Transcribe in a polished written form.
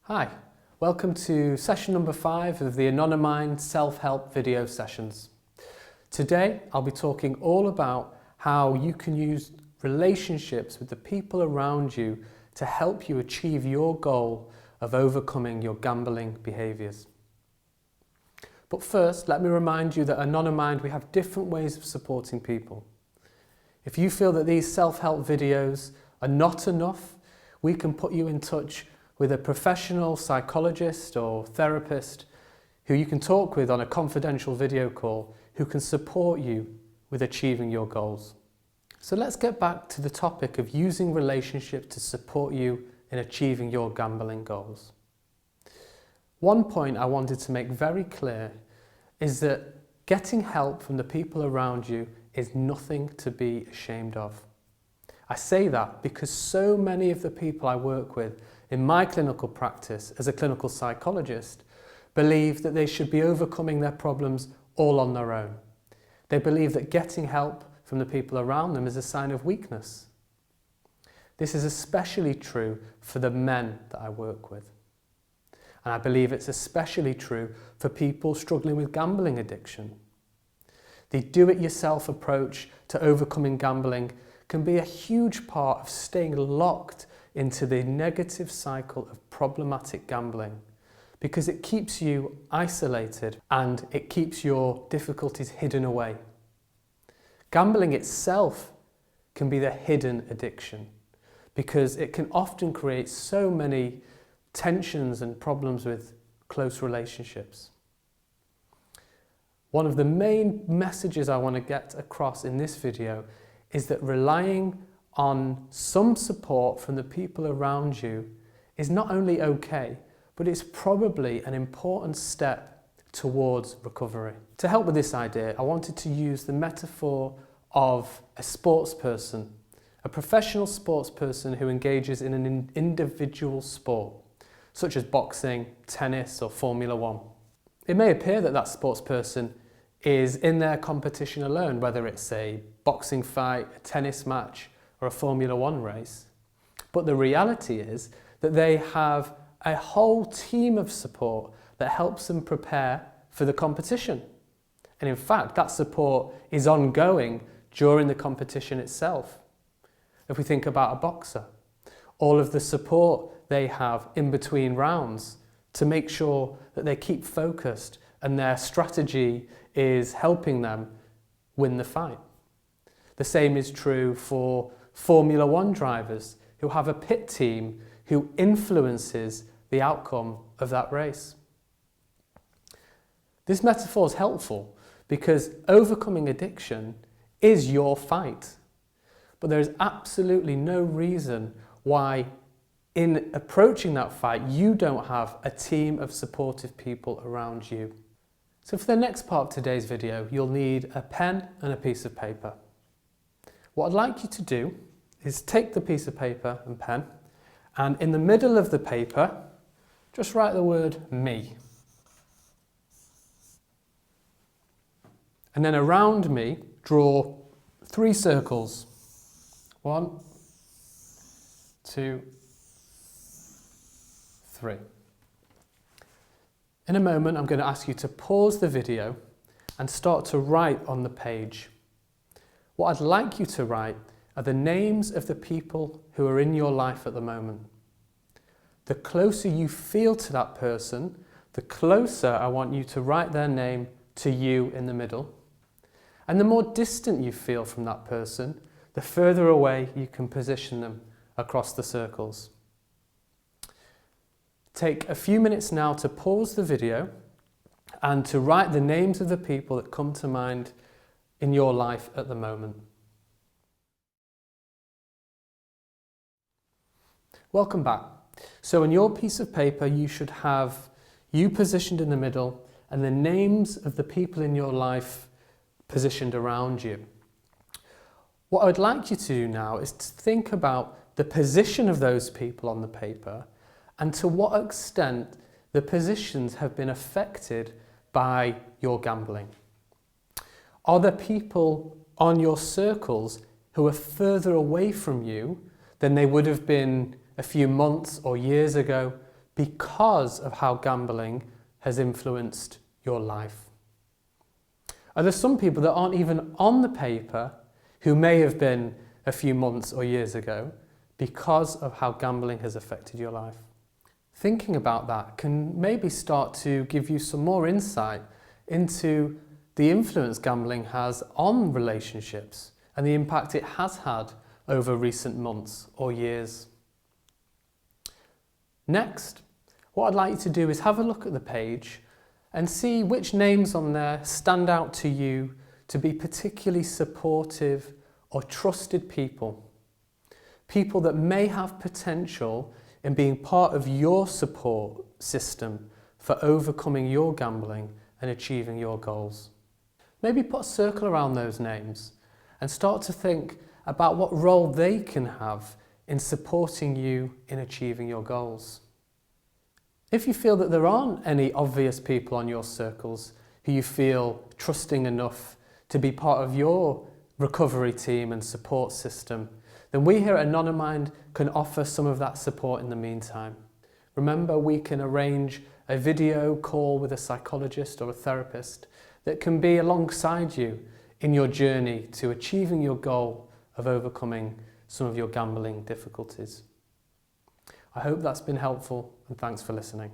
Hi, welcome to session number 5 of the Anonymine self-help video sessions. Today I'll be talking all about how you can use relationships with the people around you to help you achieve your goal of overcoming your gambling behaviours. But first, let me remind you that at Anonymine we have different ways of supporting people. If you feel that these self-help videos are not enough, we can put you in touch with a professional psychologist or therapist who you can talk with on a confidential video call who can support you with achieving your goals. So let's get back to the topic of using relationships to support you in achieving your gambling goals. One point I wanted to make very clear is that getting help from the people around you is nothing to be ashamed of. I say that because so many of the people I work with in my clinical practice as a clinical psychologist believe that they should be overcoming their problems all on their own. They believe that getting help from the people around them is a sign of weakness. This is especially true for the men that I work with. And I believe it's especially true for people struggling with gambling addiction. The do-it-yourself approach to overcoming gambling can be a huge part of staying locked into the negative cycle of problematic gambling because it keeps you isolated and it keeps your difficulties hidden away. Gambling itself can be the hidden addiction because it can often create so many tensions and problems with close relationships. One of the main messages I want to get across in this video is that relying on some support from the people around you is not only okay, but it's probably an important step towards recovery. To help with this idea, I wanted to use the metaphor of a sports person, a professional sports person who engages in an individual sport, such as boxing, tennis, or Formula 1. It may appear that that sports person is in their competition alone, whether it's a boxing fight, a tennis match, or a Formula 1 race. But the reality is that they have a whole team of support that helps them prepare for the competition. And in fact, that support is ongoing during the competition itself. If we think about a boxer, all of the support they have in between rounds to make sure that they keep focused and their strategy is helping them win the fight. The same is true for Formula 1 drivers who have a pit team who influences the outcome of that race. This metaphor is helpful because overcoming addiction is your fight. But there is absolutely no reason why in approaching that fight you don't have a team of supportive people around you. So for the next part of today's video, you'll need a pen and a piece of paper. What I'd like you to do is take the piece of paper and pen, and in the middle of the paper, just write the word me. And then around me, draw 3 circles. 1, 2, 3. In a moment, I'm going to ask you to pause the video and start to write on the page. What I'd like you to write are the names of the people who are in your life at the moment. The closer you feel to that person, the closer I want you to write their name to you in the middle. And the more distant you feel from that person, the further away you can position them across the circles. Take a few minutes now to pause the video and to write the names of the people that come to mind in your life at the moment. Welcome back. So on your piece of paper you should have you positioned in the middle and the names of the people in your life positioned around you. What I would like you to do now is to think about the position of those people on the paper and to what extent the positions have been affected by your gambling. Are there people on your circles who are further away from you than they would have been a few months or years ago because of how gambling has influenced your life? Are there some people that aren't even on the paper who may have been a few months or years ago because of how gambling has affected your life? Thinking about that can maybe start to give you some more insight into the influence gambling has on relationships and the impact it has had over recent months or years. Next, what I'd like you to do is have a look at the page and see which names on there stand out to you to be particularly supportive or trusted people. People that may have potential in being part of your support system for overcoming your gambling and achieving your goals. Maybe put a circle around those names and start to think about what role they can have in supporting you in achieving your goals. If you feel that there aren't any obvious people on your circles who you feel trusting enough to be part of your recovery team and support system, then we here at Anonymind can offer some of that support in the meantime. Remember, we can arrange a video call with a psychologist or a therapist that can be alongside you in your journey to achieving your goal of overcoming some of your gambling difficulties. I hope that's been helpful, and thanks for listening.